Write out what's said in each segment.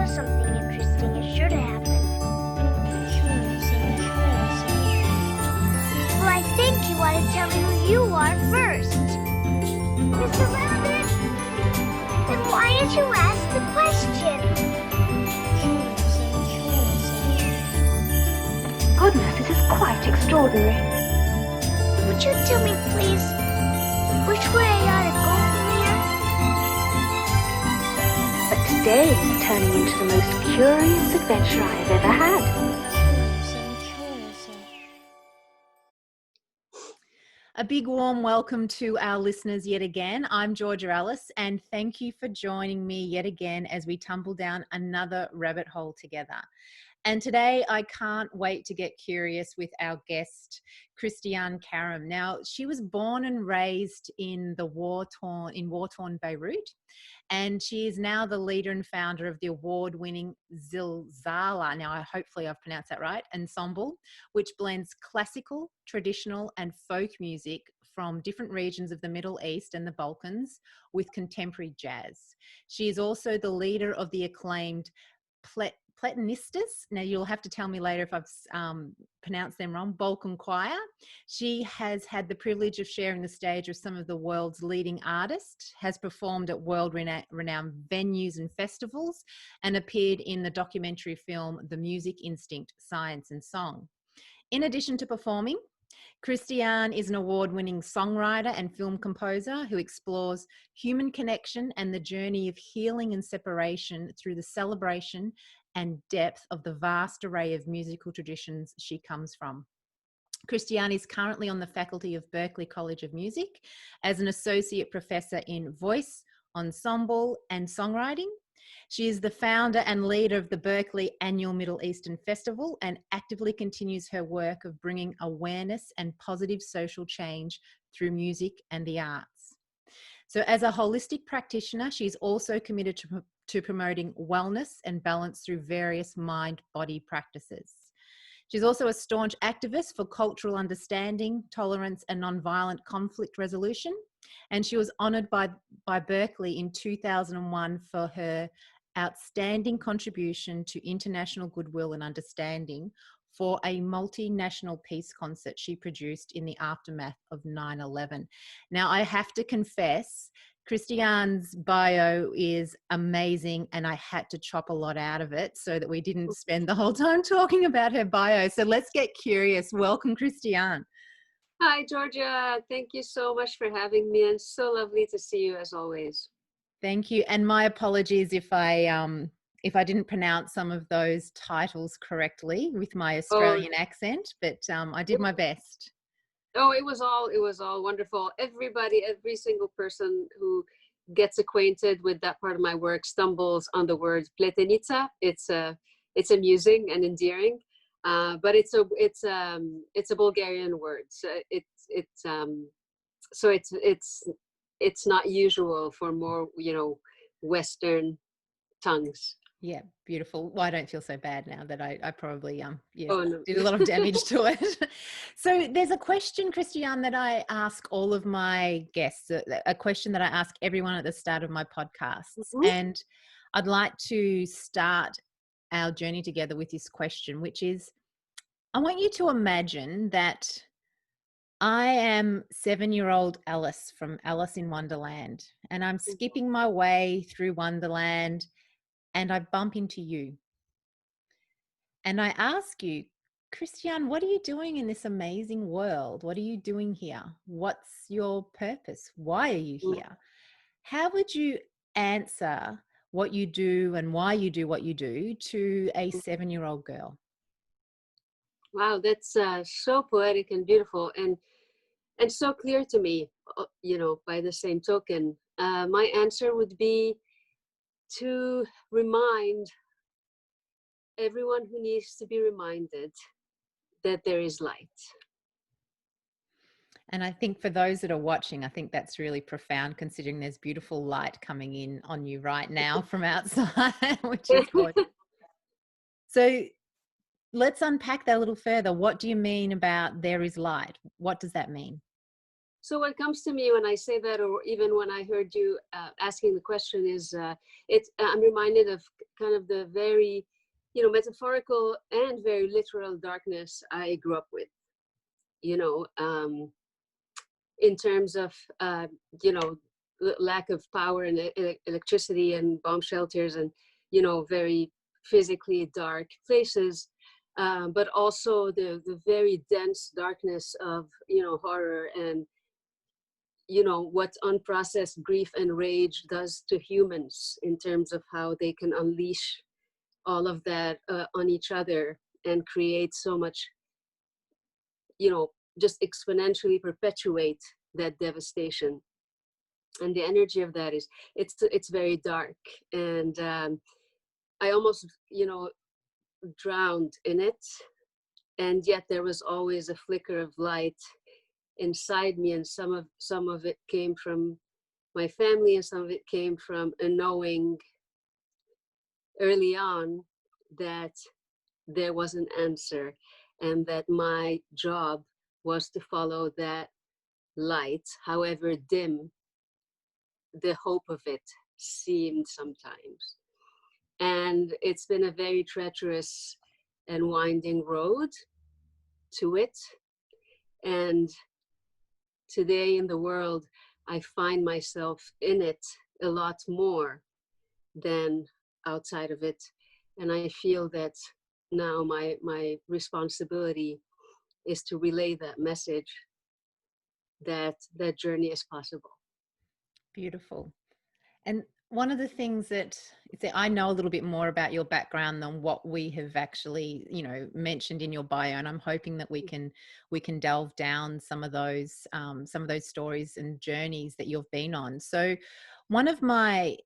know something interesting is sure to happen. Well, I think you ought to tell me who you are first. Mr. Rabbit, then why did you ask the question? Goodness, this is quite extraordinary. Would you tell me, please, which way I ought to go from here? But today is turning into the most curious adventure I have ever had. A big warm welcome to our listeners yet again. I'm Georgia Ellis, and thank you for joining me yet again as we tumble down another rabbit hole together. And today I can't wait to get curious with our guest, Christiane Karam. Now, she was born and raised in war-torn Beirut, and she is now the leader and founder of the award-winning ZilZALA, now hopefully I've pronounced that right, Ensemble, which blends classical, traditional and folk music from different regions of the Middle East and the Balkans with contemporary jazz. She is also the leader of the acclaimed Platonistas. Now you'll have to tell me later if I've pronounced them wrong. Balkan Choir. She has had the privilege of sharing the stage with some of the world's leading artists, has performed at world-renowned venues and festivals, and appeared in the documentary film The Music Instinct, Science and Song. In addition to performing, Christiane is an award-winning songwriter and film composer who explores human connection and the journey of healing and separation through the celebration and depth of the vast array of musical traditions she comes from. Christiane is currently on the faculty of Berklee College of Music as an associate professor in voice, ensemble, and songwriting. She is the founder and leader of the Berklee Annual Middle Eastern Festival and actively continues her work of bringing awareness and positive social change through music and the arts. So as a holistic practitioner, she's also committed to promoting wellness and balance through various mind-body practices. She's also a staunch activist for cultural understanding, tolerance, and nonviolent conflict resolution. And she was honoured by Berklee in 2001 for her outstanding contribution to international goodwill and understanding for a multinational peace concert she produced in the aftermath of 9/11. Now, I have to confess, Christiane's bio is amazing, and I had to chop a lot out of it so that we didn't spend the whole time talking about her bio. So let's get curious. Welcome, Christiane. Hi, Georgia. Thank you so much for having me, and so lovely to see you as always. Thank you. And my apologies if I didn't pronounce some of those titles correctly with my Australian accent, but I did my best. Oh, it was all wonderful. Every single person who gets acquainted with that part of my work stumbles on the word pletenica. It's amusing and endearing, but it's a Bulgarian word. So it's not usual for more, Western tongues. Yeah, beautiful. Well, I don't feel so bad now that I probably No. did a lot of damage to it. So there's a question, Christiane, that I ask all of my guests, a question that I ask everyone at the start of my podcasts. Mm-hmm. And I'd like to start our journey together with this question, which is, I want you to imagine that I am 7-year-old Ellis from Alice in Wonderland, and I'm skipping my way through Wonderland, and I bump into you. And I ask you, Christiane, what are you doing in this amazing world? What are you doing here? What's your purpose? Why are you here? How would you answer what you do and why you do what you do to a 7-year-old girl? Wow, that's so poetic and beautiful, and so clear to me. By the same token, my answer would be to remind everyone who needs to be reminded that there is light. And I think for those that are watching, I think that's really profound, considering there's beautiful light coming in on you right now from outside, which is gorgeous. So let's unpack that a little further. What do you mean about there is light? What does that mean? So what comes to me when I say that, or even when I heard you asking the question, is I'm reminded of kind of the very, metaphorical and very literal darkness I grew up with. In terms of lack of power and electricity and bomb shelters and very physically dark places, but also the very dense darkness of horror and what unprocessed grief and rage does to humans in terms of how they can unleash all of that on each other and create so much, just exponentially perpetuate that devastation. And the energy of that is it's very dark, and I almost drowned in it, and yet there was always a flicker of light inside me, and some of it came from my family, and some of it came from a knowing early on that there was an answer, and that my job was to follow that light, however dim the hope of it seemed sometimes. And it's been a very treacherous and winding road to it. And today in the world, I find myself in it a lot more than outside of it. And I feel that now my responsibility is to relay that message, that that journey is possible. Beautiful. And one of the things that I know a little bit more about your background than what we have actually, mentioned in your bio, and I'm hoping that we can delve down some of those stories and journeys that you've been on. So, one of my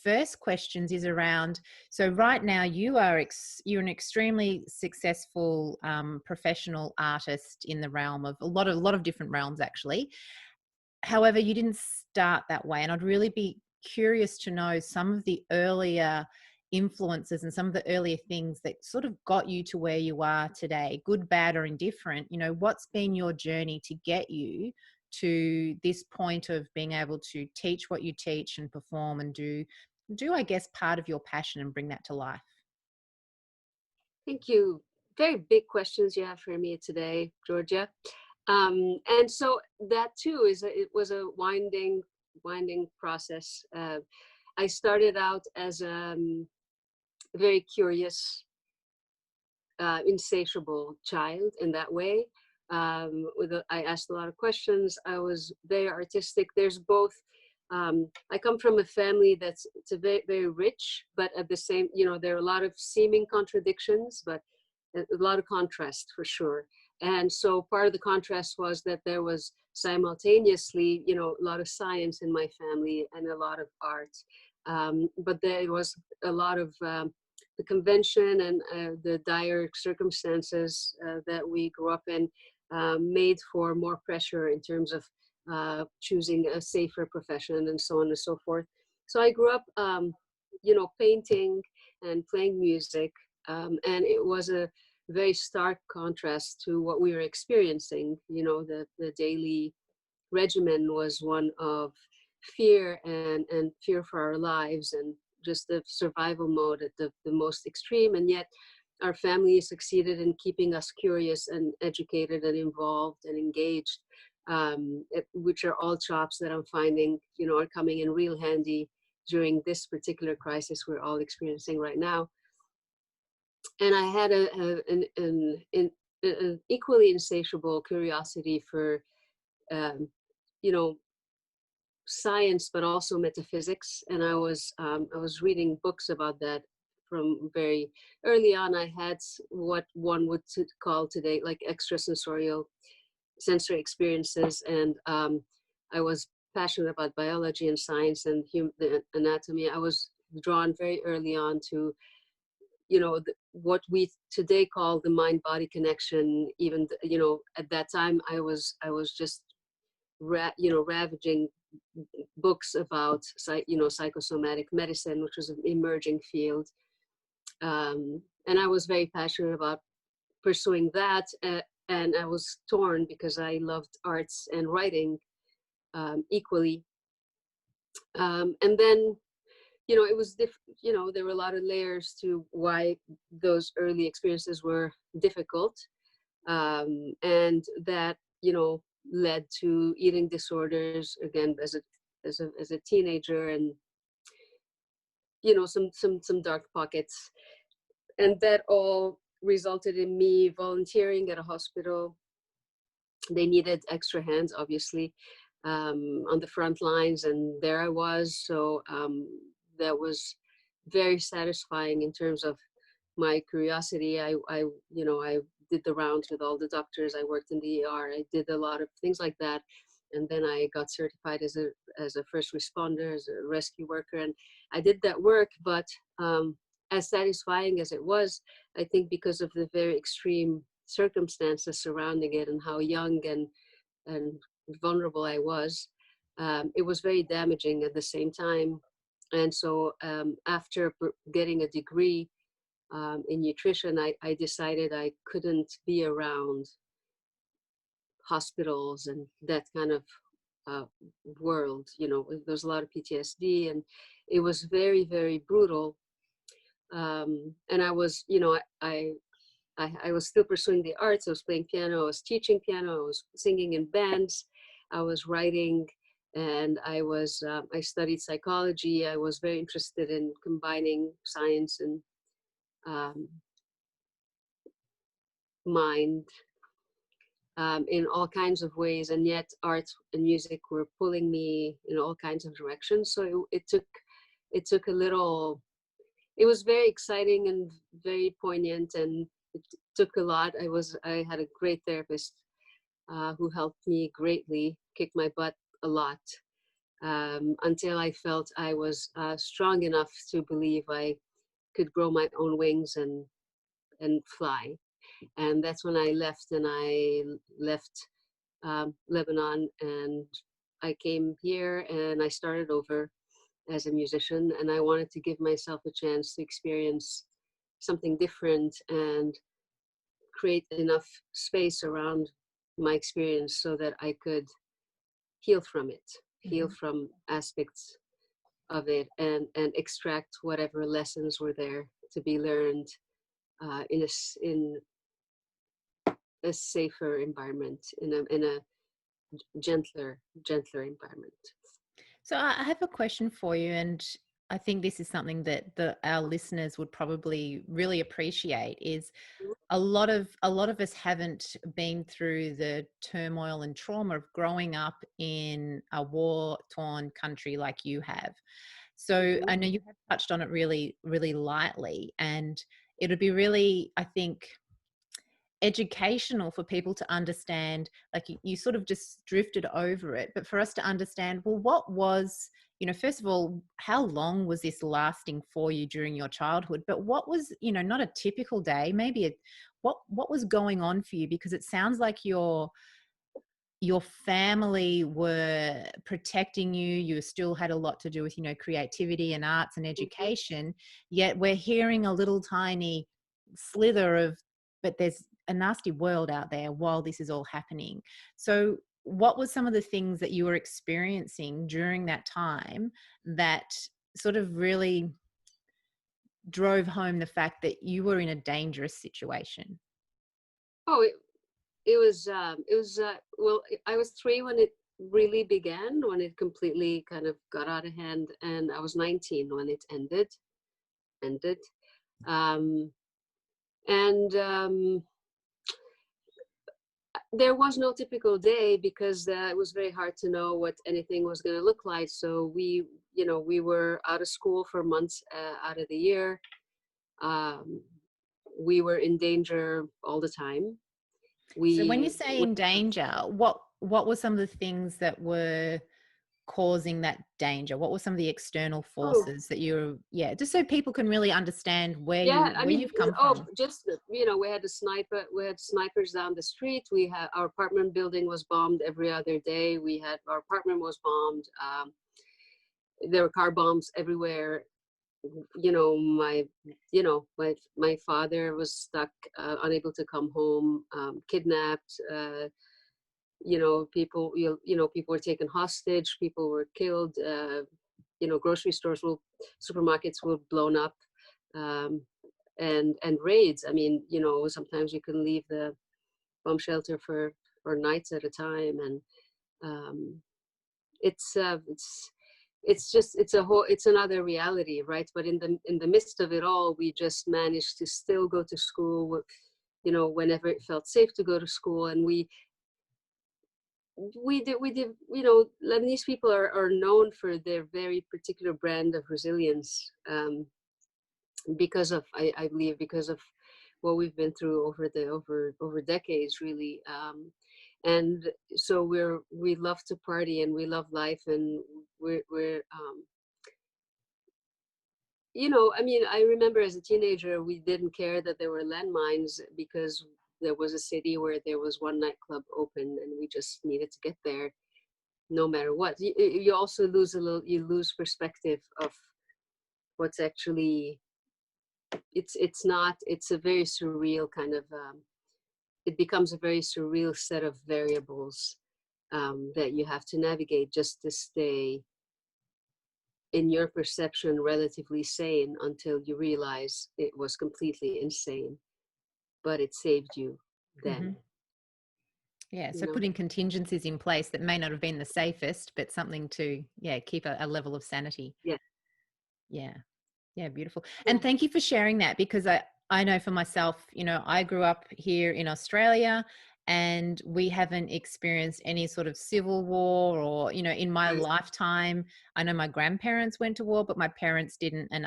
first questions is around. So, right now you're an extremely successful professional artist in the realm of a lot of different realms, actually. However, you didn't start that way. And I'd really be curious to know some of the earlier influences and some of the earlier things that sort of got you to where you are today, good, bad, or indifferent. What's been your journey to get you to this point of being able to teach what you teach and perform and do, I guess, part of your passion and bring that to life? Thank you. Very big questions you have for me today, Georgia. And so that too it was a winding process. I started out as a very curious, insatiable child in that way. I asked a lot of questions. I was very artistic. There's both. I come from a family that's very, very rich, but at the same, there are a lot of seeming contradictions, but a lot of contrast for sure. And so part of the contrast was that there was simultaneously, a lot of science in my family and a lot of art. But there was a lot of the convention and the dire circumstances that we grew up in made for more pressure in terms of choosing a safer profession and so on and so forth. So I grew up, painting and playing music, and it was a very stark contrast to what we were experiencing. The daily regimen was one of fear and fear for our lives and just the survival mode at the most extreme. And yet our family succeeded in keeping us curious and educated and involved and engaged, which are all chops that I'm finding, are coming in real handy during this particular crisis we're all experiencing right now. And I had an equally insatiable curiosity for, science, but also metaphysics. And I was reading books about that from very early on. I had what one would call today like extrasensorial sensory experiences, and I was passionate about biology and science and the anatomy. I was drawn very early on to what we today call the mind-body connection. Even at that time I was just ravaging books about psychosomatic medicine, which was an emerging field, and I was very passionate about pursuing that, and I was torn because I loved arts and writing equally. And then, it was there were a lot of layers to why those early experiences were difficult, and that led to eating disorders again as a teenager, and some dark pockets, and that all resulted in me volunteering at a hospital. They needed extra hands, obviously, on the front lines, and there I was. So that was very satisfying in terms of my curiosity. I did the rounds with all the doctors. I worked in the ER. I did a lot of things like that, and then I got certified as a first responder, as a rescue worker, and I did that work. But as satisfying as it was, I think because of the very extreme circumstances surrounding it and how young and vulnerable I was, it was very damaging at the same time. And so after getting a degree in nutrition, I decided I couldn't be around hospitals and that kind of world. There's a lot of PTSD, and it was very, very brutal. And I was, I was still pursuing the arts. I was playing piano, I was teaching piano, I was singing in bands, I was writing, and I studied psychology. I was very interested in combining science and mind in all kinds of ways, and yet art and music were pulling me in all kinds of directions. So it took a little. It was very exciting and very poignant, and it took a lot. I had a great therapist who helped me greatly, kicked my butt a lot, until I felt I was strong enough to believe I could grow my own wings and fly. And that's when I left, and I left Lebanon, and I came here and I started over as a musician, and I wanted to give myself a chance to experience something different and create enough space around my experience so that I could heal from it, heal from aspects of it, and extract whatever lessons were there to be learned in a safer environment, in a gentler environment. So I have a question for you, and I think this is something that our listeners would probably really appreciate. Is a lot of us haven't been through the turmoil and trauma of growing up in a war-torn country like you have. So I know you have touched on it really, really lightly, and it would be really, I think, educational for people to understand. Like you sort of just drifted over it, but for us to understand, well, what was, first of all, how long was this lasting for you during your childhood? But what was, not a typical day, maybe what was going on for you? Because it sounds like your family were protecting you. You still had a lot to do with, creativity and arts and education, yet we're hearing a little tiny slither of, but there's a nasty world out there while this is all happening. So what were some of the things that you were experiencing during that time that sort of really drove home the fact that you were in a dangerous situation? Oh, it was well, I was 3 when it really began, when it completely kind of got out of hand, and I was 19 when it ended. There was no typical day because it was very hard to know what anything was going to look like. So we were out of school for months out of the year. We were in danger all the time. So when you say in danger, what were some of the things that were causing that danger? What were some of the external forces that just so people can really understand where you've come from? Just we had snipers down the street. Our apartment building was bombed every other day. Our apartment was bombed. There were car bombs everywhere. my my father was stuck, unable to come home, kidnapped. People people were taken hostage, people were killed. Grocery stores supermarkets were blown up, um, and raids. I mean, sometimes you can leave the bomb shelter for nights at a time, and um, it's it's another reality, right? But in the midst of it all, we just managed to still go to school, whenever it felt safe to go to school. And we did Lebanese people are known for their very particular brand of resilience, because of I believe because of what we've been through over decades, really. And so we love to party, and we love life, and we're I mean, I remember as a teenager, we didn't care that there were landmines, because there was a city where there was one nightclub open, and we just needed to get there no matter what. You also you lose perspective of what's actually, it's a very surreal kind of, it becomes a very surreal set of variables, that you have to navigate just to stay, in your perception, relatively sane, until you realize it was completely insane, but it saved you Mm-hmm. then. Yeah, so putting contingencies in place that may not have been the safest, but something to, keep a level of sanity. Yeah. Yeah, beautiful. And thank you for sharing that, because I know for myself, I grew up here in Australia, and we haven't experienced any sort of civil war, or, in my lifetime. I know my grandparents went to war, but my parents didn't, and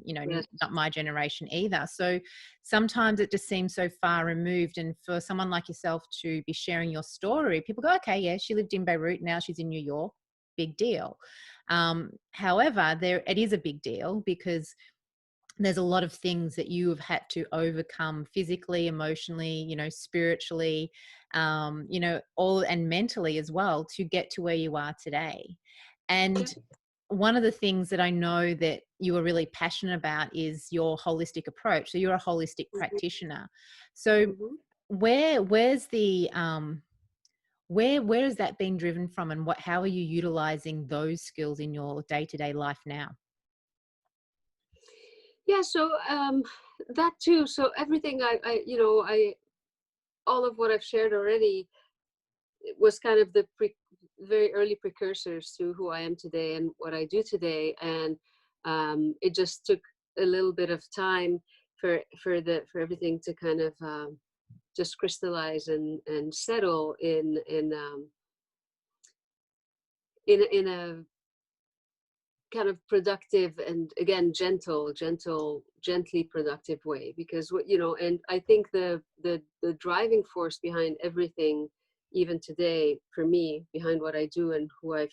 Yes. not my generation either. So sometimes it just seems so far removed. And for someone like yourself to be sharing your story, people go, okay, yeah, she lived in Beirut, now she's in New York, big deal. However, it is a big deal, because there's a lot of things that you have had to overcome physically, emotionally, spiritually, all, and mentally as well, to get to where you are today. And one of the things that I know that you are really passionate about is your holistic approach. So you're a holistic practitioner. So where's the where has that been driven from, and how are you utilizing those skills in your day-to-day life now? Yeah, so that too. So everything I all of what I've shared already was kind of the very early precursors to who I am today and what I do today. And it just took a little bit of time for everything to kind of just crystallize and settle in a kind of productive, and again gently productive way. Because and I think the driving force behind everything, even today, for me, behind what I do and who I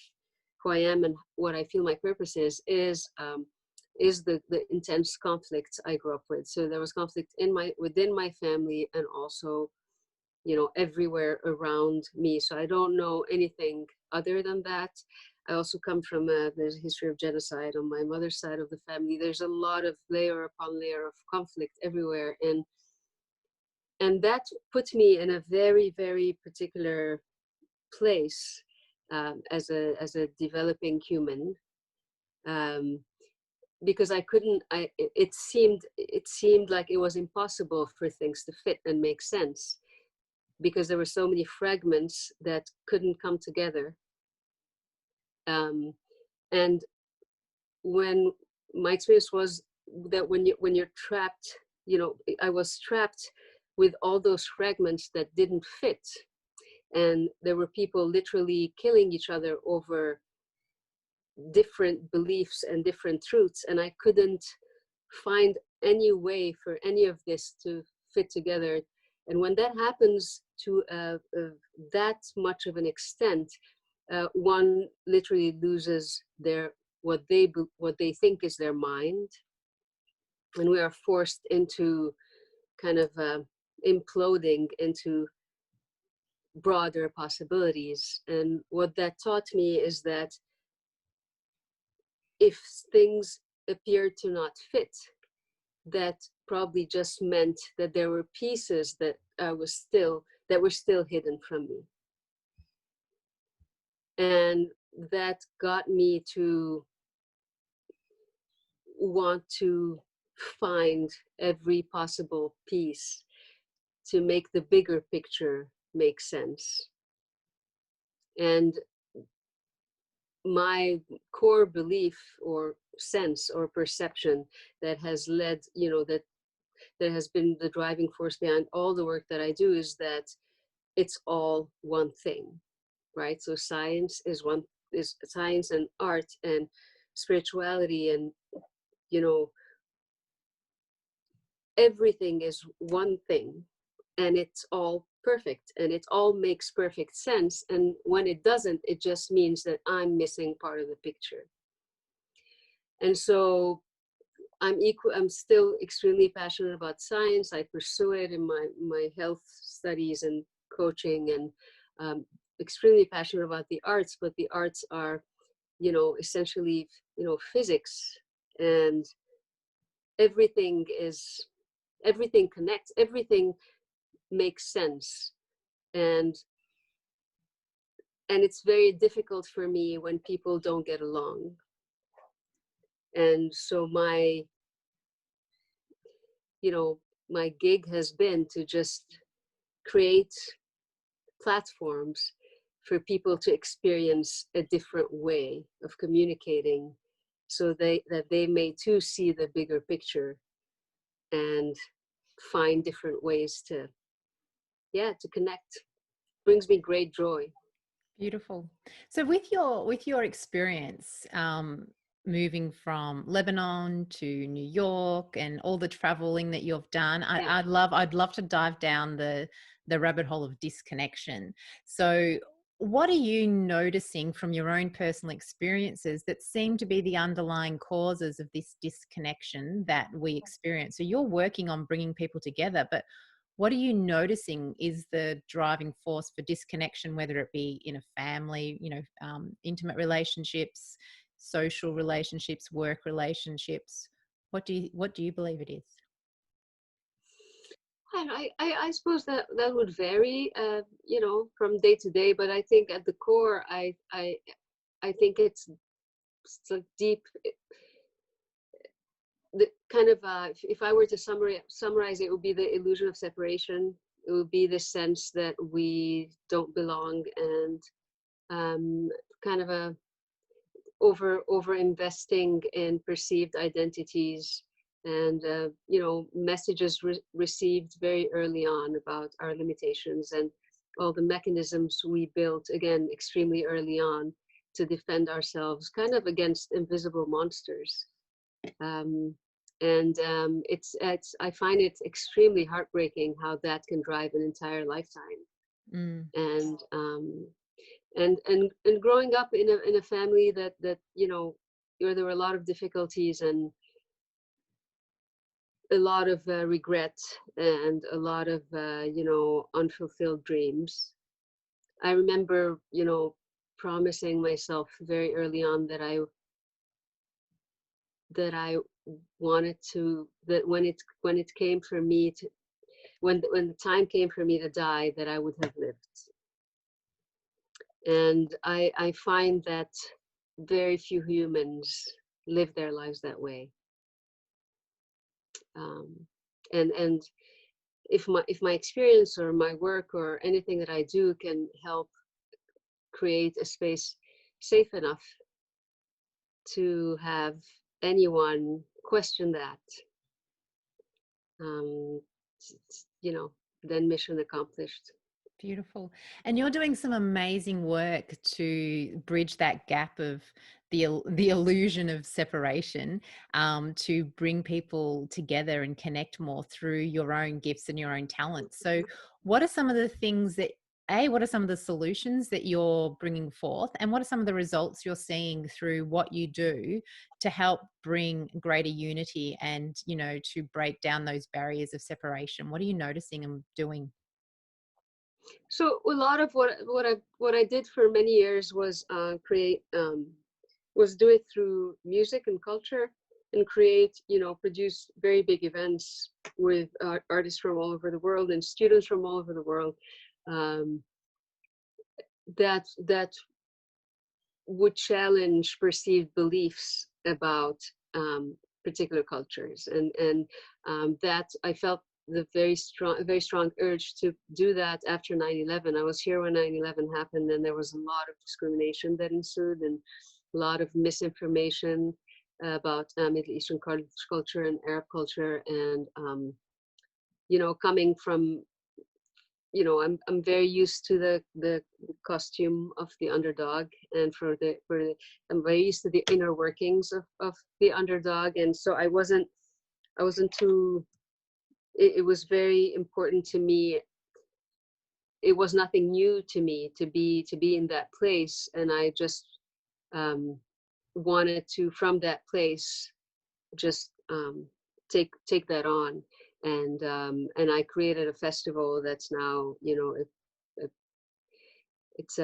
am and what I feel my purpose is the intense conflicts I grew up with. So there was conflict within my family, and also everywhere around me. So I don't know anything other than that. I also come from there's a history of genocide on my mother's side of the family. There's a lot of layer upon layer of conflict everywhere, and that puts me in a very, very particular place, as a developing human, because it seemed like it was impossible for things to fit and make sense, because there were so many fragments that couldn't come together. And when my experience was that when you're trapped, I was trapped with all those fragments that didn't fit, and there were people literally killing each other over different beliefs and different truths, and I couldn't find any way for any of this to fit together. And when that happens to that much of an extent, one literally loses what they think is their mind, and we are forced into kind of imploding into broader possibilities. And what that taught me is that if things appeared to not fit, that probably just meant that there were pieces that were still hidden from me. And that got me to want to find every possible piece to make the bigger picture make sense. And my core belief or sense or perception that has led, that has been the driving force behind all the work that I do is that it's all one thing, right? So science is science and art and spirituality, and everything is one thing, and it's all perfect, and it all makes perfect sense. And when it doesn't, it just means that I'm missing part of the picture. And so I'm still extremely passionate about science. I pursue it in my health studies and coaching, and extremely passionate about the arts. But the arts are, essentially, physics, and everything connects, everything makes sense. And it's very difficult for me when people don't get along. And so my gig has been to just create platforms for people to experience a different way of communicating, so that they may too see the bigger picture and find different ways to connect. Brings me great joy. Beautiful. So with your experience, moving from Lebanon to New York and all the traveling that you've done, I'd love to dive down the rabbit hole of disconnection. So what are you noticing from your own personal experiences that seem to be the underlying causes of this disconnection that we experience? So you're working on bringing people together, but what are you noticing is the driving force for disconnection, whether it be in a family, intimate relationships, social relationships, work relationships? What do you believe it is? I suppose that would vary, from day to day. But I think at the core, I think it's like deep. The kind of, if I were to summarize, it would be the illusion of separation. It would be the sense that we don't belong, and kind of a over investing in perceived identities, and messages received very early on about our limitations, and all the mechanisms we built, again, extremely early on, to defend ourselves kind of against invisible monsters. It's I find it extremely heartbreaking how that can drive an entire lifetime. And growing up in a family that where there were a lot of difficulties and a lot of regret and a lot of unfulfilled dreams. I remember promising myself very early on that I wanted to, that when it came for me to, when the time came for me to die, that I would have lived. And I find that very few humans live their lives that way. And if my experience or my work or anything that I do can help create a space safe enough to have anyone question that, then mission accomplished. Beautiful. And you're doing some amazing work to bridge that gap of the illusion of separation, to bring people together and connect more through your own gifts and your own talents. So what are some of the things that, what are some of the solutions that you're bringing forth, and what are some of the results you're seeing through what you do to help bring greater unity and, to break down those barriers of separation? What are you noticing and doing? So a lot of what I did for many years was do it through music and culture. and create, produce very big events with artists from all over the world and students from all over the world, um, that would challenge perceived beliefs about particular cultures, and that I felt the very strong urge to do that after 9/11. I was here when 9/11 happened, and there was a lot of discrimination that ensued, and a lot of misinformation about Middle Eastern culture and Arab culture, and coming from, I'm very used to the costume of the underdog, and I'm very used to the inner workings of the underdog, and so I wasn't too. It was very important to me. It was nothing new to me to be in that place, and I just wanted to, from that place, just take that on, and I created a festival that's now, it's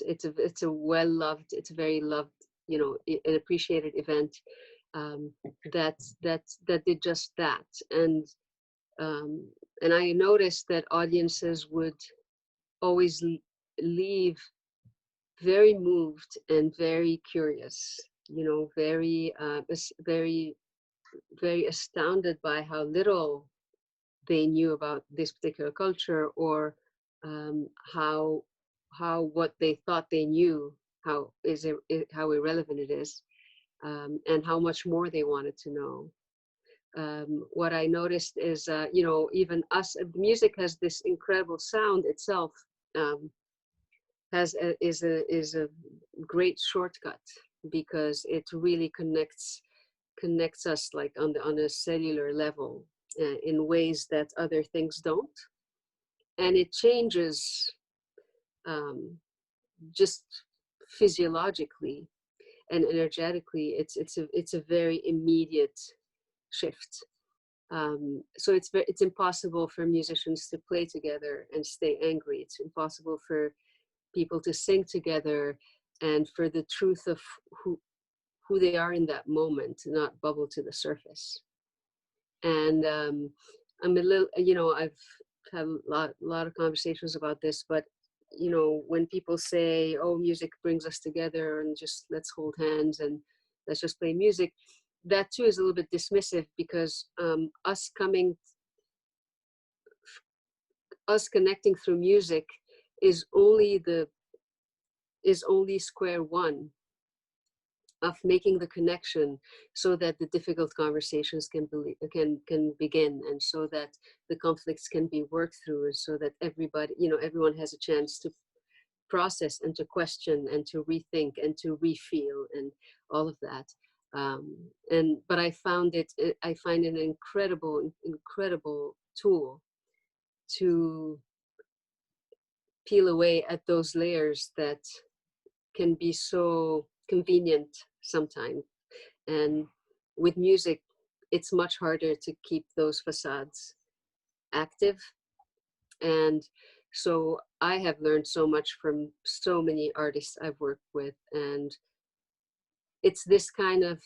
it's a well loved, it's a very loved, an appreciated event, that did just that, and I noticed that audiences would always leave very moved and very curious, very very astounded by how little they knew about this particular culture, or how what they thought they knew, how irrelevant it is, and how much more they wanted to know. What I noticed is, even us, music has this incredible sound itself, is a great shortcut, because it really connects us, like on a cellular level, in ways that other things don't, and it changes, just physiologically and energetically. It's a very immediate shift. So it's impossible for musicians to play together and stay angry. It's impossible for people to sing together, and for the truth of who they are in that moment to not bubble to the surface. And I'm a little, I've had a lot of conversations about this, but when people say, oh, music brings us together, and just let's hold hands and let's just play music, that too is a little bit dismissive, because us connecting through music is only square one of making the connection, so that the difficult conversations can begin, and so that the conflicts can be worked through, and so that everyone has a chance to process and to question and to rethink and to refeel and all of that. But I find it an incredible tool to peel away at those layers that can be so convenient sometimes. And with music, it's much harder to keep those facades active. And so I have learned so much from so many artists I've worked with, and it's this kind of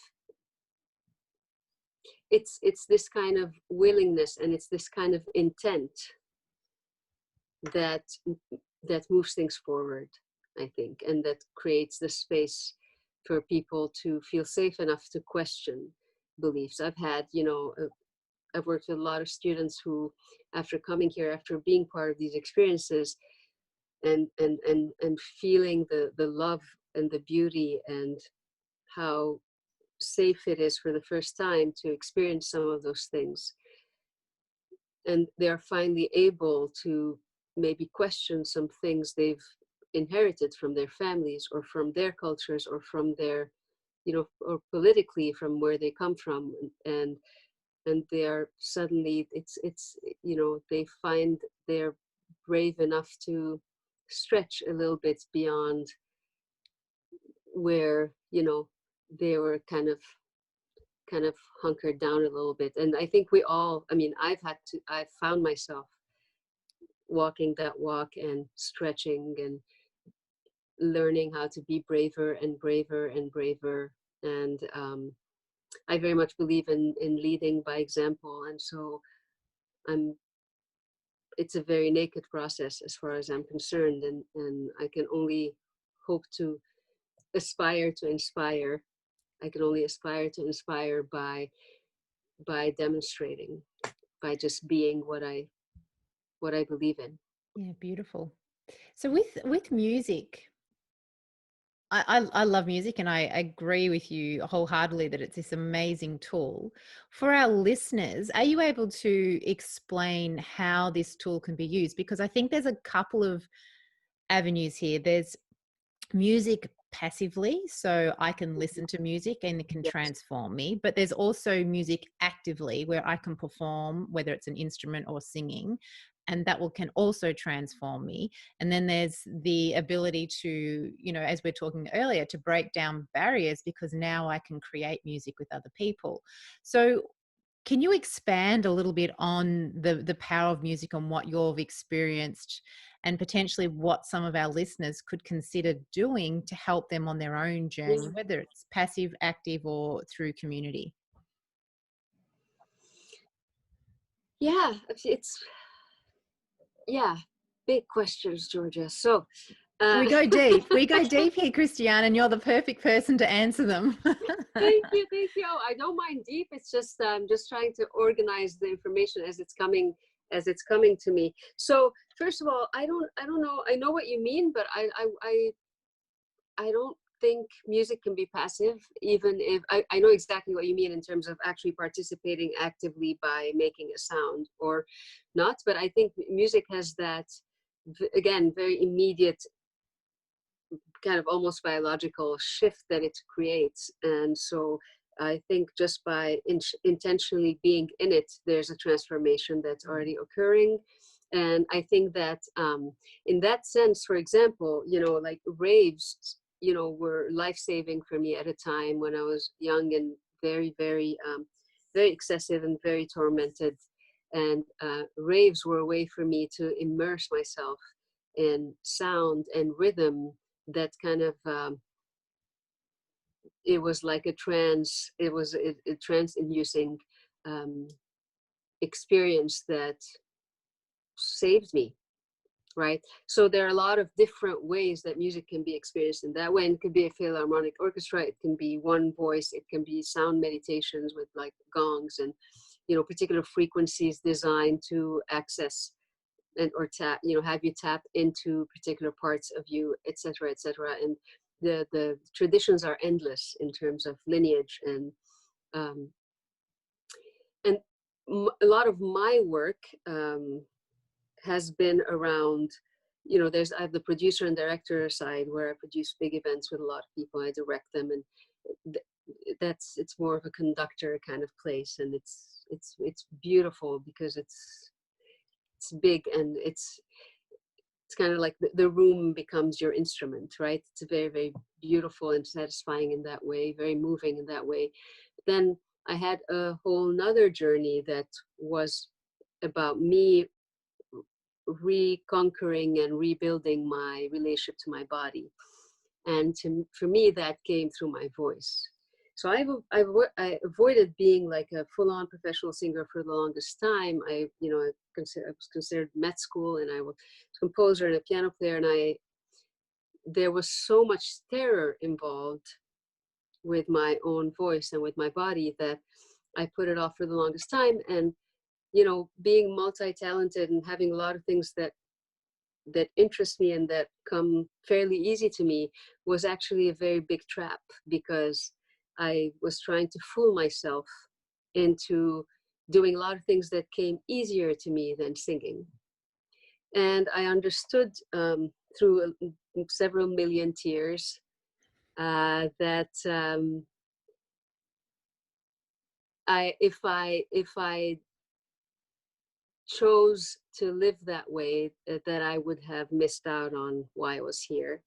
willingness, and it's this kind of intent that moves things forward, I think, and that creates the space for people to feel safe enough to question beliefs. I've worked with a lot of students who, after coming here, after being part of these experiences, and feeling the love and the beauty, and how safe it is for the first time to experience some of those things, and they're finally able to maybe question some things they've inherited from their families, or from their cultures, or from their, or politically from where they come from, and they are suddenly, they find they're brave enough to stretch a little bit beyond where, they were kind of hunkered down a little bit. And I think we all, I've found myself walking that walk and stretching and learning how to be braver and braver and braver, and I very much believe in leading by example, and so it's a very naked process as far as I'm concerned, and I can only hope to aspire to inspire. I can only aspire to inspire by demonstrating, by just being what I believe in. Yeah, beautiful. So with music, I love music, and I agree with you wholeheartedly that it's this amazing tool. For our listeners, are you able to explain how this tool can be used? Because I think there's a couple of avenues here. There's music passively, so I can listen to music and it can Yes. transform me, but there's also music actively where I can perform, whether it's an instrument or singing, and that can also transform me. And then there's the ability to, as we're talking earlier, to break down barriers, because now I can create music with other people. So can you expand a little bit on the power of music and what you've experienced, and potentially what some of our listeners could consider doing to help them on their own journey, whether it's passive, active, or through community? Yeah, it's big questions, Georgia. So We go deep. We go deep here, Christiane, and you're the perfect person to answer them. Thank you. Oh, I don't mind deep. It's just I'm just trying to organize the information as it's coming to me. So first of all, I don't know. I know what you mean, but I don't think music can be passive, even if I know exactly what you mean in terms of actually participating actively by making a sound or not. But I think music has that, again, very immediate kind of almost biological shift that it creates. And so I think just by intentionally being in it, there's a transformation that's already occurring. And I think that in that sense, for example, like raves, were life-saving for me at a time when I was young and very, very, very excessive and very tormented. And raves were a way for me to immerse myself in sound and rhythm that kind of it was like a trance. It was a trance-inducing experience that saved me. Right. So there are a lot of different ways that music can be experienced in that way. And it could be a philharmonic orchestra. It can be one voice. It can be sound meditations with like gongs and particular frequencies designed to access and or tap, have you tap into particular parts of you, etc., etc. And the traditions are endless in terms of lineage um, and a lot of my work has been around, I have the producer and director side where I produce big events with a lot of people. I direct them, and it's more of a conductor kind of place, and it's beautiful because it's big, and it's kind of like the room becomes your instrument, right? It's very, very beautiful and satisfying in that way, very moving in that way. But then I had a whole nother journey that was about me reconquering and rebuilding my relationship to my body. And for me, that came through my voice. So I avoided being like a full-on professional singer for the longest time. I was considered med school, and I was a composer and a piano player, and there was so much terror involved with my own voice and with my body that I put it off for the longest time. And being multi-talented and having a lot of things that interest me and that come fairly easy to me was actually a very big trap, because I was trying to fool myself into doing a lot of things that came easier to me than singing. And I understood through several million tears that if I chose to live that way, that I would have missed out on why I was here,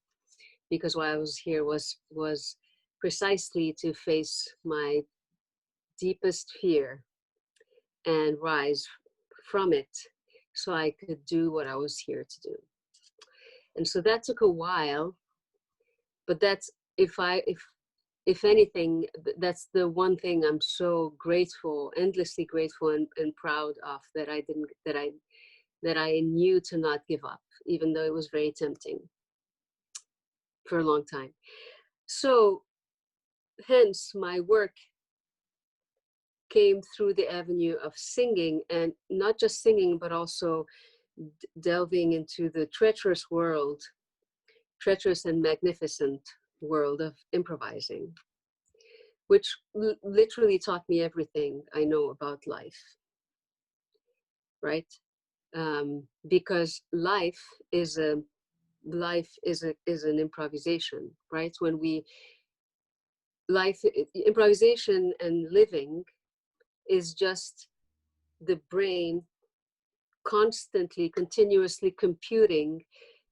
because why I was here was precisely to face my deepest fear and rise from it, so I could do what I was here to do. And so that took a while, but that's if if anything, that's the one thing I'm so grateful, endlessly grateful and proud of, that I knew to not give up, even though it was very tempting for a long time. So hence my work came through the avenue of singing, and not just singing, but also delving into the treacherous and magnificent world of improvising, which literally taught me everything I know about life, right? Because life is an improvisation, right? Improvisation and living is just the brain constantly, continuously computing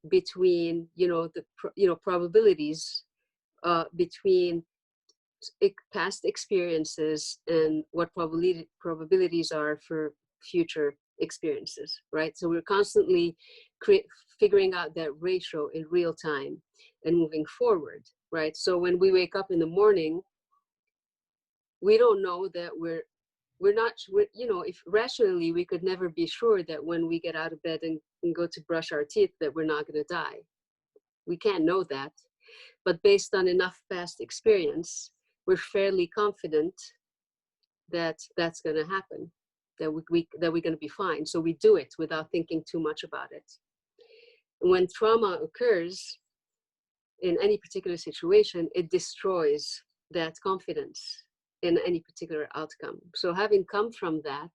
between, probabilities, between past experiences and what probabilities are for future experiences, right? So we're constantly figuring out that ratio in real time and moving forward, right? So when we wake up in the morning, we don't know that if rationally we could never be sure that when we get out of bed and go to brush our teeth that we're not going to die. We can't know that. But based on enough past experience, we're fairly confident that that's going to happen, that we're going to be fine. So we do it without thinking too much about it. When trauma occurs in any particular situation, it destroys that confidence in any particular outcome. So having come from that,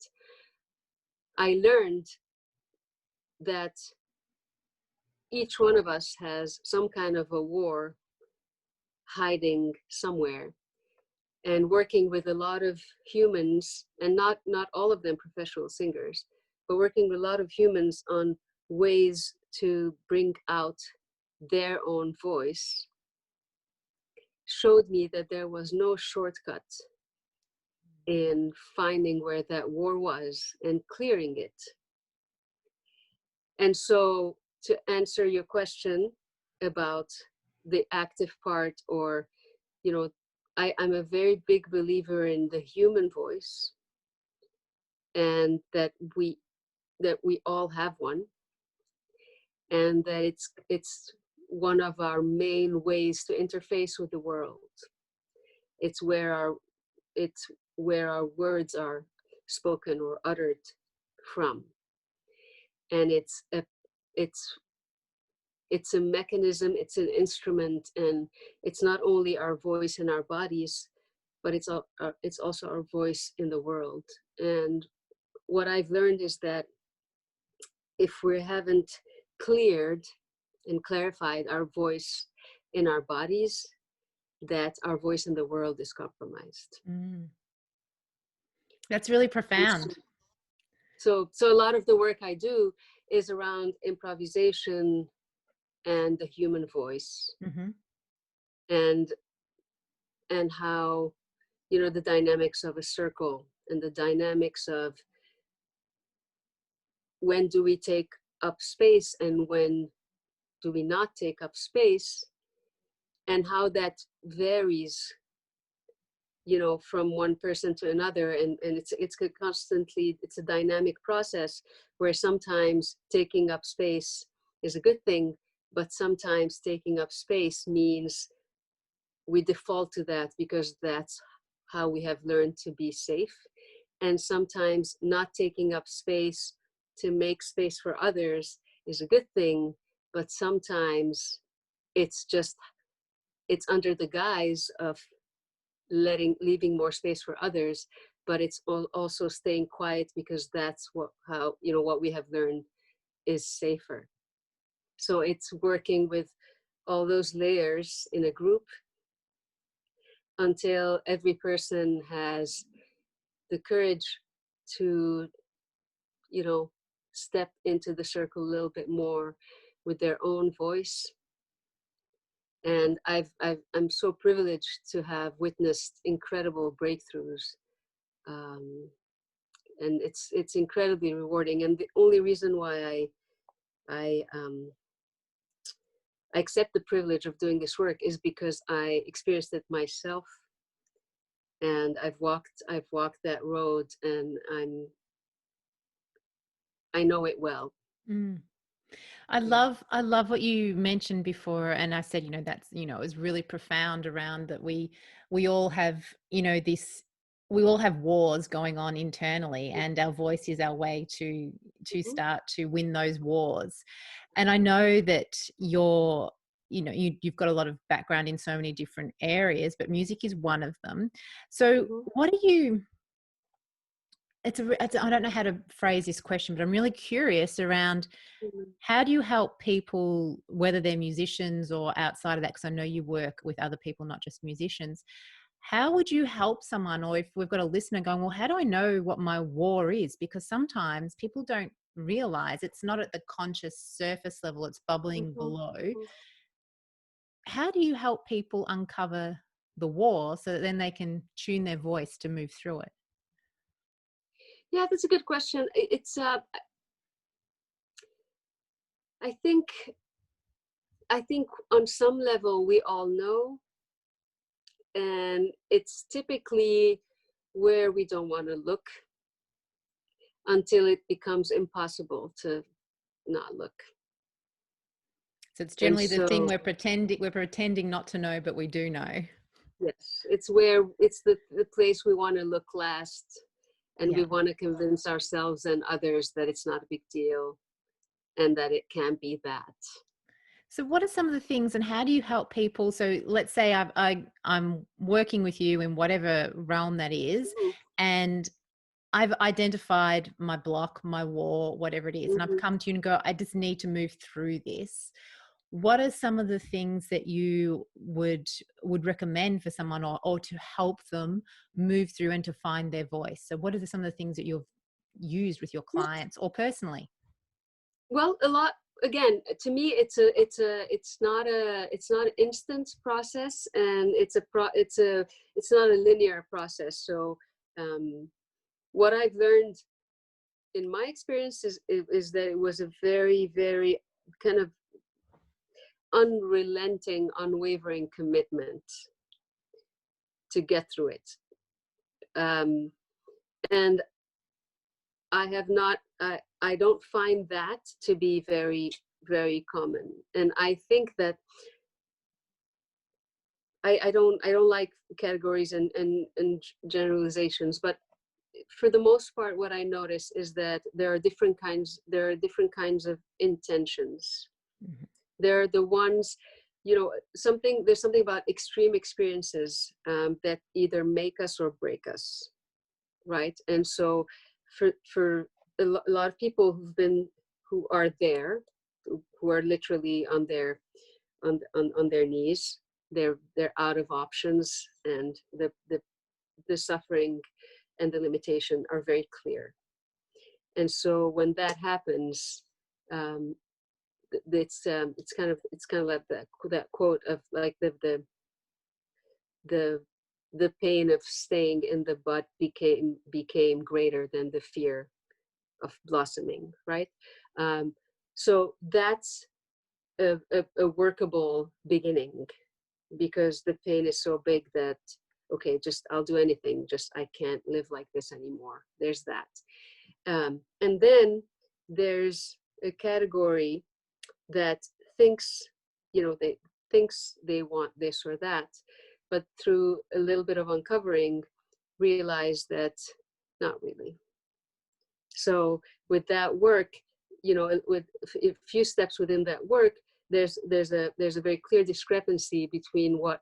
I learned that each one of us has some kind of a war hiding somewhere, and working with a lot of humans, and not all of them professional singers, but working with a lot of humans on ways to bring out their own voice, showed me that there was no shortcut in finding where that war was and clearing it. And so, to answer your question about the active part, or, I'm a very big believer in the human voice, and that we all have one, and that it's one of our main ways to interface with the world. It's where our words are spoken or uttered from, and it's a mechanism, it's an instrument, and it's not only our voice in our bodies, but it's also our voice in the world. And what I've learned is that if we haven't cleared and clarified our voice in our bodies, that our voice in the world is compromised. That's really profound. So a lot of the work I do is around improvisation and the human voice, and how, the dynamics of a circle, and the dynamics of when do we take up space and when do we not take up space, and how that varies, from one person to another. And it's a dynamic process where sometimes taking up space is a good thing, but sometimes taking up space means we default to that because that's how we have learned to be safe. And sometimes not taking up space to make space for others is a good thing, but sometimes it's under the guise of leaving more space for others, but it's also staying quiet because that's what we have learned is safer. So it's working with all those layers in a group until every person has the courage to, step into the circle a little bit more with their own voice. And I'm so privileged to have witnessed incredible breakthroughs, and it's incredibly rewarding. And the only reason why I accept the privilege of doing this work is because I experienced it myself, and I've walked that road, and I know it well. Mm. I love what you mentioned before, and I said, that's, it was really profound around that we all have, we all have wars going on internally, and our voice is our way to Mhm. start to win those wars. And I know that you've got a lot of background in so many different areas, but music is one of them. So Mhm. what do you, I don't know how to phrase this question, but I'm really curious around Mhm. how do you help people, whether they're musicians or outside of that, because I know you work with other people, not just musicians. How would you help someone, or if we've got a listener going, well, how do I know what my war is? Because sometimes people don't realize it's not at the conscious surface level, it's bubbling Mhm. below. Mhm. How do you help people uncover the war so that then they can tune their voice to move through it? Yeah, that's a good question. It's I think on some level we all know, and it's typically where we don't want to look until it becomes impossible to not look. So it's And generally the thing so, we're pretending not to know, but we do know. yes, it's the place we want to look last, and Yeah. we want to convince ourselves and others that it's not a big deal and that it can't be that. So what are some of the things, and how do you help people? So let's say I'm working with you in whatever realm that is, Mhm. and I've identified my block, my war, whatever it is, and I've Mhm. come to you and go, I just need to move through this. What are some of the things that you would recommend for someone, or to help them move through and to find their voice? So what are some of the things that you've used with your clients or personally? Well, a lot, again, to me it's not an instant process, and it's not a linear process. So what I've learned in my experience is that it was a very, very kind of unrelenting, unwavering commitment to get through it. And I have not, I don't find that to be very, very common. And I think that I don't like categories and generalizations, but for the most part, what I notice is that there are different kinds of intentions. Mhm. There are the ones, there's something about extreme experiences that either make us or break us, right? And so for a lot of people who are there, who are literally on their knees, they're out of options, and the suffering and the limitation are very clear. And so when that happens, um, it's kind of like that quote of like the the pain of staying in the bud became greater than the fear of blossoming, right? Um, so that's a workable beginning, because the pain is so big that, okay, just I'll do anything, just I can't live like this anymore. There's that. And then there's a category that thinks, they thinks they want this or that, but through a little bit of uncovering, realize that not really. So with that work, with a few steps within that work, there's a very clear discrepancy between what,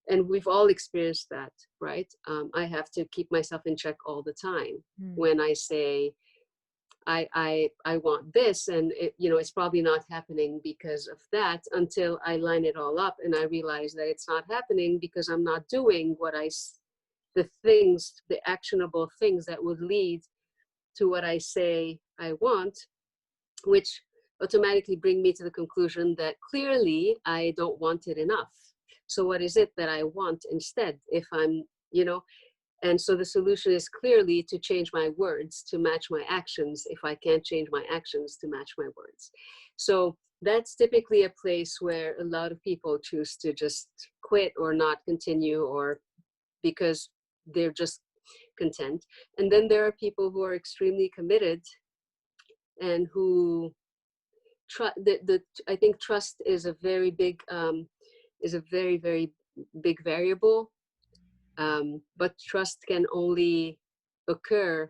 and we've all experienced that, right? I have to keep myself in check all the time Mm. when I say I want this, and it's probably not happening because of that, until I line it all up and I realize that it's not happening because I'm not doing the actionable things that would lead to what I say I want, which automatically bring me to the conclusion that clearly I don't want it enough. So what is it that I want instead? If I'm, and so the solution is clearly to change my words to match my actions, if I can't change my actions to match my words. So that's typically a place where a lot of people choose to just quit or not continue, or because they're just content. And then there are people who are extremely committed and who I think trust is a very big is a very, very big variable. But trust can only occur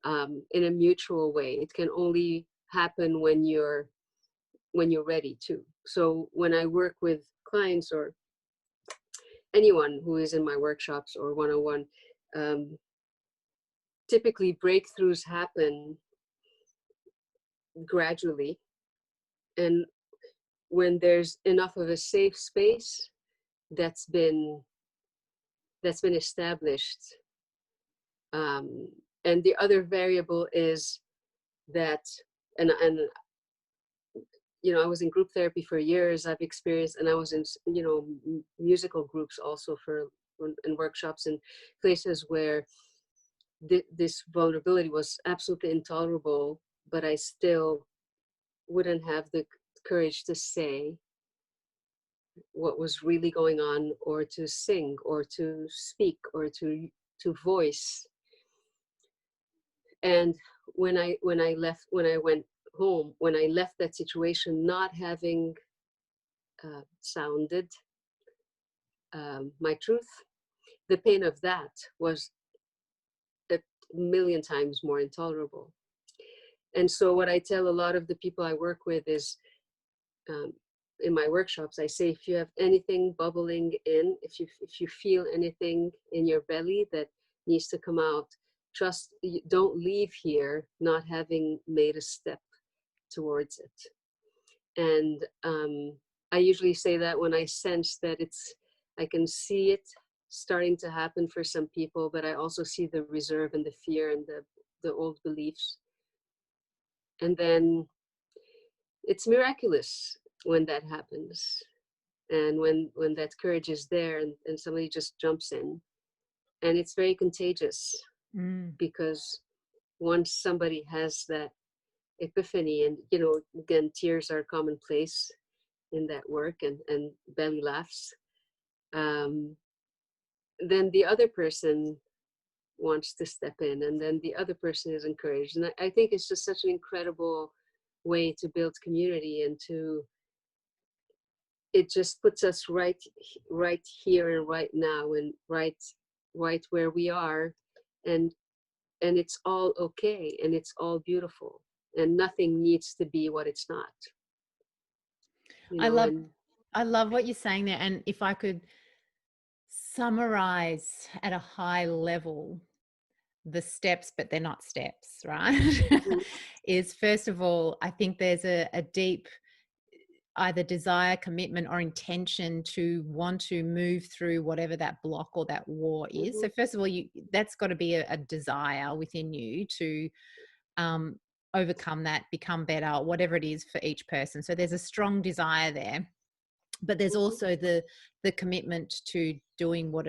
in a mutual way. It can only happen when you're ready to. So when I work with clients or anyone who is in my workshops or one-on-one, typically breakthroughs happen gradually, and when there's enough of a safe space that's been established. And the other variable is that, and I was in group therapy for years. I've experienced, and I was in musical groups also in workshops and places where this vulnerability was absolutely intolerable, but I still wouldn't have the courage to say what was really going on, or to sing, or to speak, or to voice. And when I went home, when I left that situation, not having sounded my truth, the pain of that was a million times more intolerable. And so what I tell a lot of the people I work with is, in my workshops, I say, if you have anything bubbling in, if you feel anything in your belly that needs to come out, don't leave here not having made a step towards it. And I usually say that when I sense that I can see it starting to happen for some people, but I also see the reserve and the fear and the old beliefs. And then it's miraculous when that happens. And when that courage is there, and somebody just jumps in, and it's very contagious. Because once somebody has that epiphany, and again, tears are commonplace in that work, and belly laughs, then the other person wants to step in, and then the other person is encouraged. And I think it's just such an incredible way to build community, and it just puts us right here and right now, and right where we are, and it's all okay, and it's all beautiful, and nothing needs to be what it's not. I love what you're saying there. And if I could summarize at a high level the steps, but they're not steps, right? Is, first of all, I think there's a deep either desire, commitment, or intention to want to move through whatever that block or that war is. So first of all, that's got to be a desire within you to overcome that, become better, whatever it is for each person. So there's a strong desire there, but there's also the commitment to doing what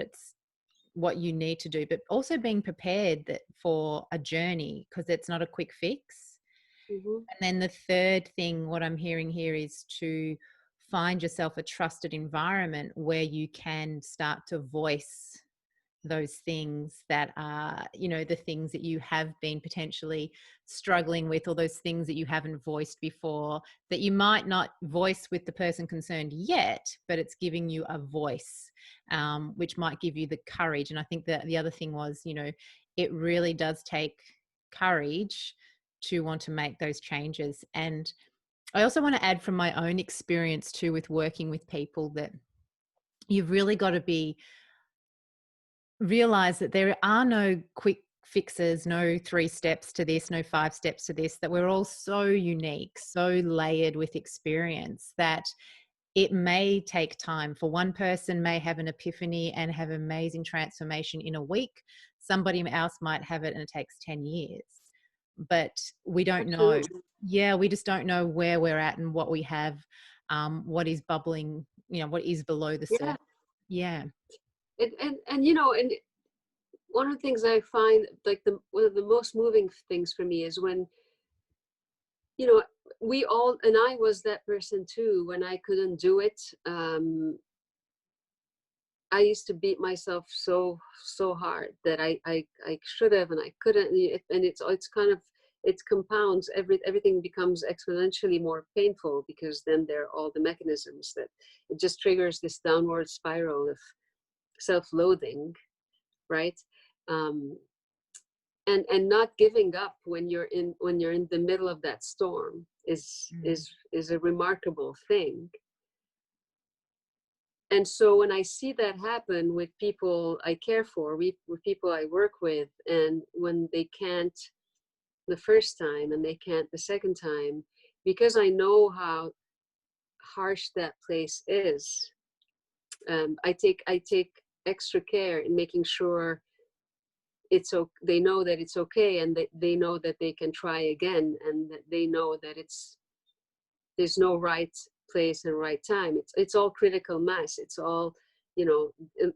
you need to do, but also being prepared for a journey, because it's not a quick fix. And then the third thing, what I'm hearing here, is to find yourself a trusted environment where you can start to voice those things that are, the things that you have been potentially struggling with, or those things that you haven't voiced before, that you might not voice with the person concerned yet, but it's giving you a voice, which might give you the courage. And I think that the other thing was, it really does take courage to want to make those changes. And I also want to add from my own experience too, with working with people, that you've really got to realize that there are no quick fixes, no 3 steps to this, no 5 steps to this, that we're all so unique, so layered with experience, that it may take time. For one person may have an epiphany and have amazing transformation in a week. Somebody else might have it and it takes 10 years. But we don't know. Yeah, we just don't know where we're at and what we have, what is bubbling, what is below the surface. Yeah. And one of the things I find, like one of the most moving things for me, is when you know, we all, and I was that person too, when I couldn't do it. I used to beat myself so hard that I should have and I couldn't, and it's kind of, it compounds, everything becomes exponentially more painful, because then there are all the mechanisms that it just triggers this downward spiral of self-loathing, right? um, and not giving up when you're in the middle of that storm is a remarkable thing. And so when I see that happen with people I care for, with people I work with, and when they can't the first time and they can't the second time, because I know how harsh that place is, I take extra care in making sure they know that it's okay, and they know that they can try again, and that they know that there's no right place and right time. It's all critical mass. It's all, you know,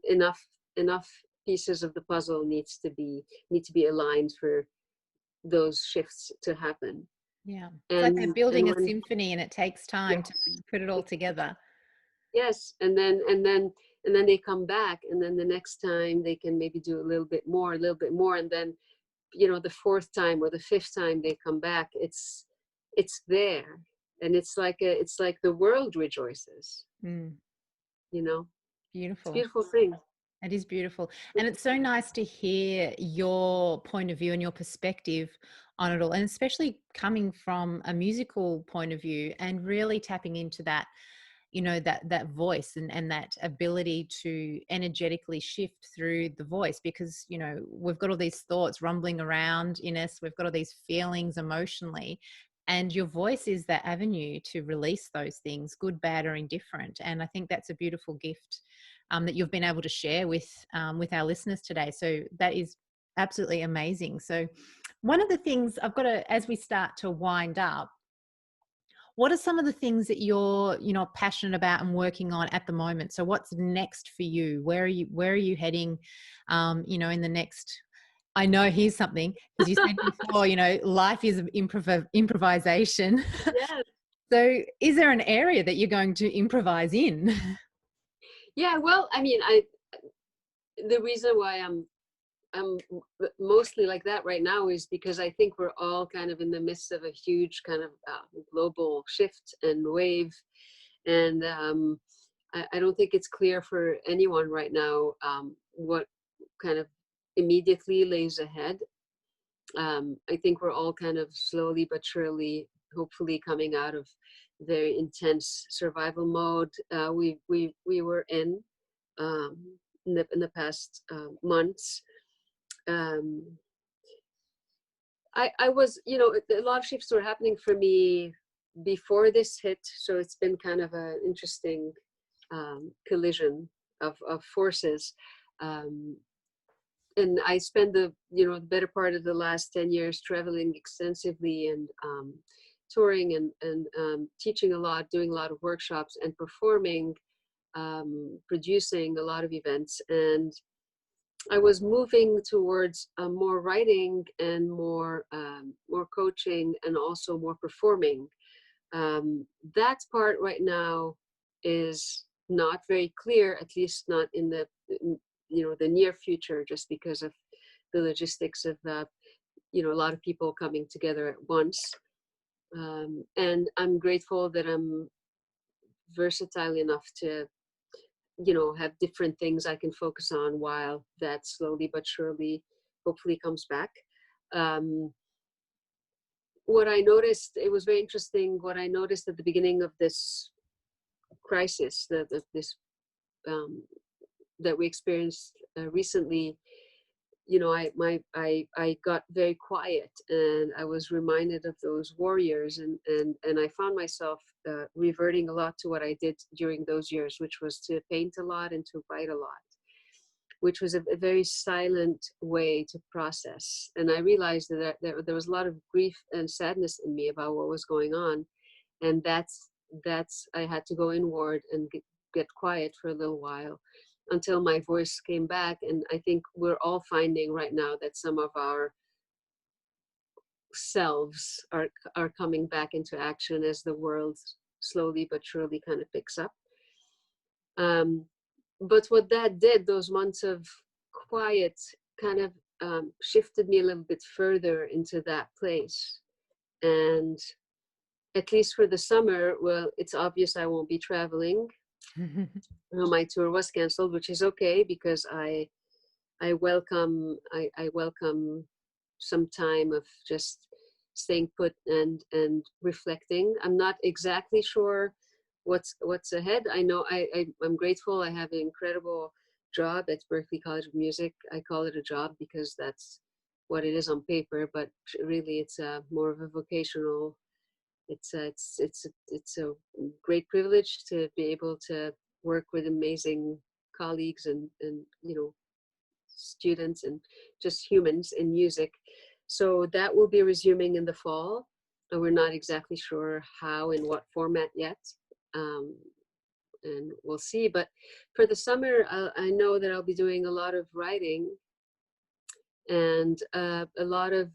enough pieces of the puzzle need to be aligned for those shifts to happen. Yeah, it's like they're building a when, symphony, and it takes time to yes, put it all together. yes, and then they come back, and then the next time they can maybe do a little bit more, and then, you know, the fourth time or the fifth time they come back, it's there, and it's like the world rejoices. You know, it's a Beautiful. beautiful thing. It is beautiful. And it's so nice to hear your point of view and your perspective on it all. And especially coming from a musical point of view and really tapping into that, you know, that voice and that ability to energetically shift through the voice, because, you know, we've got all these thoughts rumbling around in us. We've got all these feelings emotionally. And your voice is that avenue to release those things, good, bad, or indifferent. And I think that's a beautiful gift that you've been able to share with our listeners today. So that is absolutely amazing. So one of the things I've got to, as we start to wind up, what are some of the things that you're, you know, passionate about and working on at the moment? So what's next for you? Where are you heading, you know, in the next, I know here's something, because you said before, you know, life is improvisation. Yes. So is there an area that you're going to improvise in? Yeah, well, I mean, the reason why I'm mostly like that right now is because I think we're all kind of in the midst of a huge kind of global shift and wave, and I don't think it's clear for anyone right now what kind of immediately lays ahead. I think we're all kind of slowly but surely, hopefully, coming out of very intense survival mode we were um, in the past months. I was, you know, a lot of shifts were happening for me before this hit, so it's been kind of an interesting collision of forces. And I spent the better part of the last 10 years traveling extensively and touring and teaching a lot, doing a lot of workshops and performing, producing a lot of events. And I was moving towards more writing and more coaching and also more performing. That part right now is not very clear, at least not in the the near future, just because of the logistics of a lot of people coming together at once. And I'm grateful that I'm versatile enough to have different things I can focus on while that slowly but surely hopefully comes back. What I noticed, it was very interesting, what I noticed at the beginning of this crisis, this that we experienced recently, I got very quiet, and I was reminded of those warriors, and I found myself reverting a lot to what I did during those years, which was to paint a lot and to write a lot, which was a very silent way to process. And I realized that there was a lot of grief and sadness in me about what was going on, and that's I had to go inward and get quiet for a little while until my voice came back. And I think we're all finding right now that some of our selves are coming back into action as the world slowly but surely kind of picks up. But what that did, those months of quiet, kind of shifted me a little bit further into that place. And at least for the summer, well, it's obvious I won't be traveling. My tour was canceled, which is okay, because I welcome some time of just staying put and reflecting. I'm not exactly sure what's ahead. I know I'm grateful. I have an incredible job at Berklee College of Music. I call it a job because that's what it is on paper, but really it's more of a vocational. It's a great privilege to be able to work with amazing colleagues and students and just humans in music. So that will be resuming in the fall, and we're not exactly sure how, in what format yet. And we'll see. But for the summer, I know that I'll be doing a lot of writing and a lot of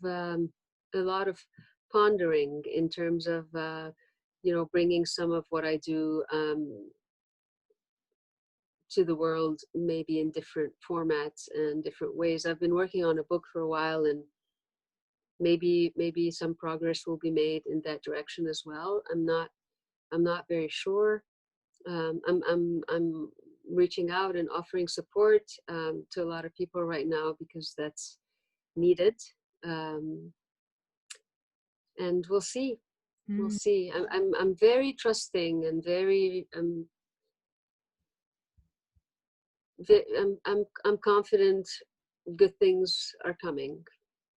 pondering in terms of bringing some of what I do to the world, maybe in different formats and different ways. I've been working on a book for a while, and maybe some progress will be made in that direction as well. I'm not very sure. I'm reaching out and offering support to a lot of people right now because that's needed. And we'll see. We'll see. I'm very trusting and very I'm confident good things are coming,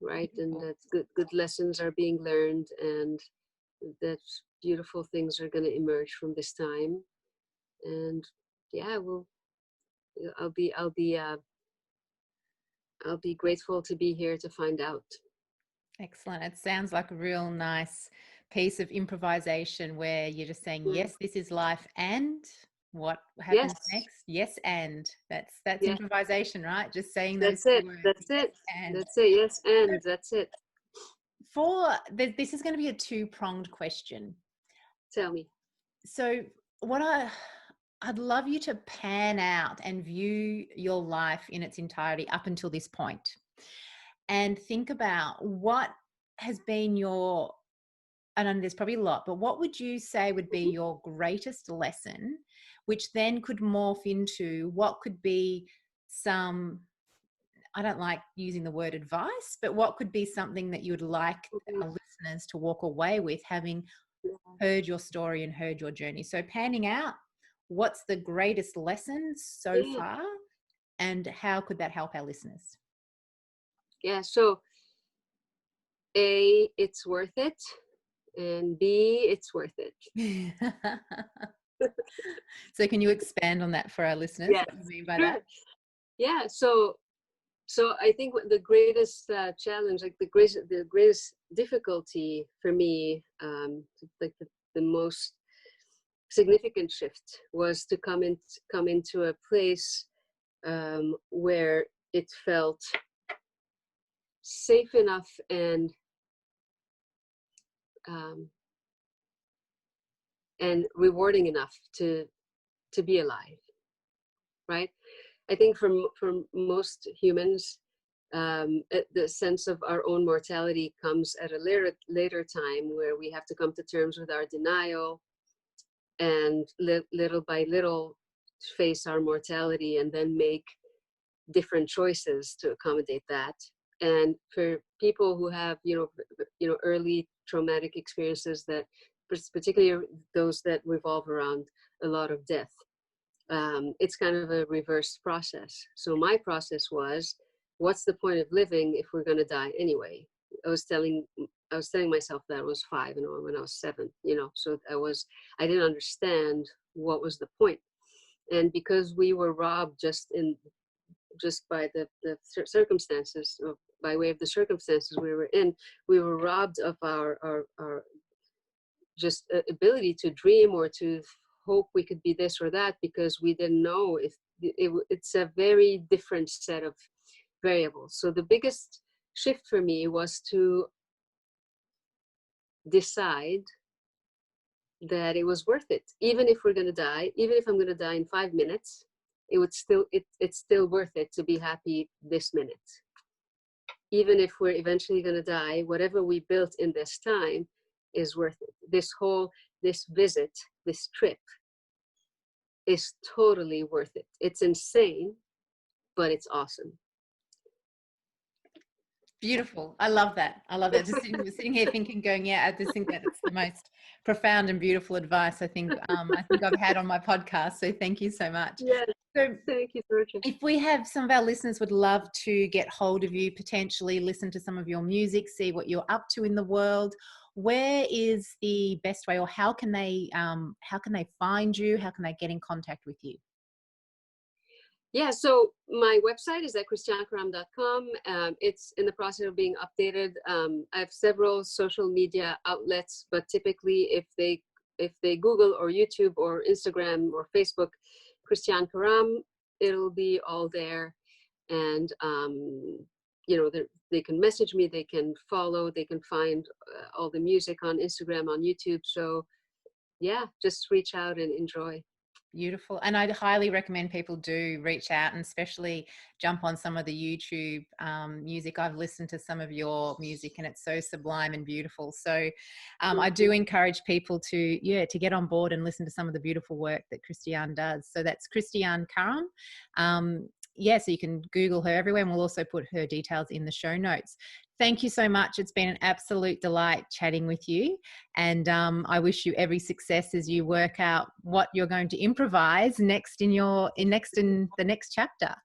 right? And that good lessons are being learned, and that beautiful things are going to emerge from this time. And yeah, I'll be grateful to be here to find out. Excellent. It sounds like a real nice piece of improvisation where you're just saying, yes, this is life, and what happens next? Yes, and that's improvisation, right? Just saying those two words. That's it. That's it. Yes, and that's it. This is going to be a two-pronged question. Tell me. So what I'd love you to pan out and view your life in its entirety up until this point, and think about what has been I know there's probably a lot, but what would you say would be your greatest lesson, which then could morph into what could be some, I don't like using the word advice, but what could be something that you would like our listeners to walk away with, having heard your story and heard your journey? So panning out, what's the greatest lesson so far, and how could that help our listeners? Yeah, so A, it's worth it, and B, it's worth it. So can you expand on that for our listeners? Yes. What do you mean by that? Yeah, so I think the greatest challenge, like the greatest difficulty for me, like the most significant shift, was to come into a place where it felt safe enough and rewarding enough to be alive, right? I think for most humans, the sense of our own mortality comes at a later time, where we have to come to terms with our denial and little by little face our mortality, and then make different choices to accommodate that. And for people who have early traumatic experiences, that particularly those that revolve around a lot of death, it's kind of a reverse process. So my process was, what's the point of living if we're going to die anyway? I was telling myself that I was 5, when I was 7, so I didn't understand what was the point. And because we were robbed just by the circumstances, by way of the circumstances we were in, we were robbed of our just ability to dream or to hope we could be this or that, because we didn't know if it's a very different set of variables. So the biggest shift for me was to decide that it was worth it. Even if we're going to die, even if I'm going to die in 5 minutes, it's still worth it to be happy this minute. Even if we're eventually going to die, whatever we built in this time is worth it. This visit, this trip is totally worth it. It's insane, but it's awesome. Beautiful. I love that. I love that. Just sitting here thinking, going, yeah, I just think that it's the most profound and beautiful advice I think I've had on my podcast. So thank you so much. Yes. So thank you, Georgia. If we have some of our listeners would love to get hold of you, potentially listen to some of your music, see what you're up to in the world, where is the best way, or how can they find you? How can they get in contact with you? Yeah, so my website is at christianekaram.com. It's in the process of being updated. I have several social media outlets, but typically if they Google or YouTube or Instagram or Facebook, Christiane Karam, it'll be all there. And, they can message me, they can follow, they can find all the music on Instagram, on YouTube. So yeah, just reach out and enjoy. Beautiful. And I'd highly recommend people do reach out and especially jump on some of the YouTube music. I've listened to some of your music and it's so sublime and beautiful. So I do encourage people to get on board and listen to some of the beautiful work that Christiane does. So that's Christiane Karam. So you can Google her everywhere, and we'll also put her details in the show notes. Thank you so much. It's been an absolute delight chatting with you. And I wish you every success as you work out what you're going to improvise next in the next chapter.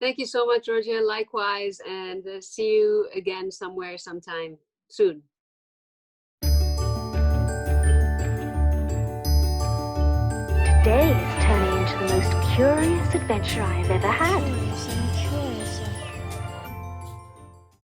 Thank you so much, Georgia. Likewise. And see you again somewhere, sometime soon. Today is turning into the most curious adventure I've ever had.